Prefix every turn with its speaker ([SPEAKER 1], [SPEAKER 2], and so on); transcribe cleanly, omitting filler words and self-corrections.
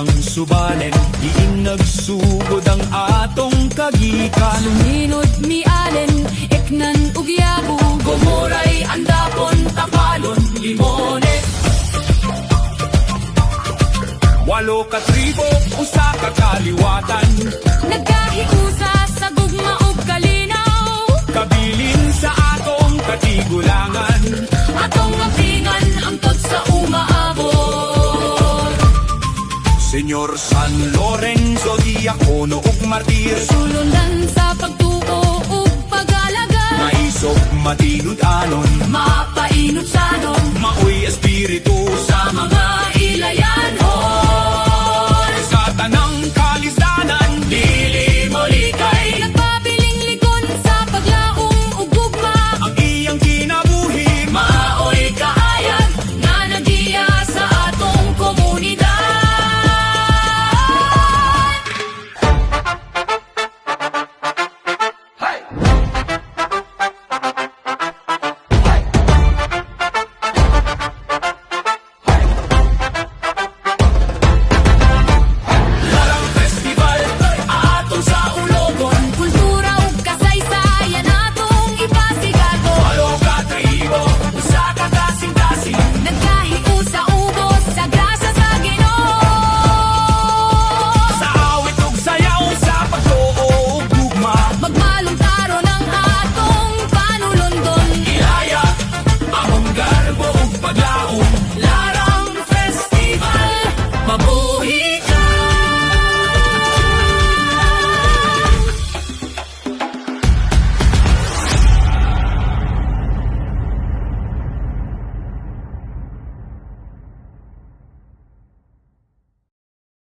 [SPEAKER 1] ang subanen, diin nagsugod ang atong kagikan.
[SPEAKER 2] Minod mi alen, eknan ug yabu,
[SPEAKER 1] Gomoray andapon tapalon limone. 8 ka tribo, usa ka kaliwatan,
[SPEAKER 2] nagkahiusa sa gugma ug kalinaw.
[SPEAKER 1] kabilin sa atong katigulangan.
[SPEAKER 2] Atong apingan angkot sa umaabot.
[SPEAKER 1] Senyor San Lorenzo, Diakono ug Martir,
[SPEAKER 2] Sulundan sa pagtuo ug pag-alaga.
[SPEAKER 1] naisog matinud anon,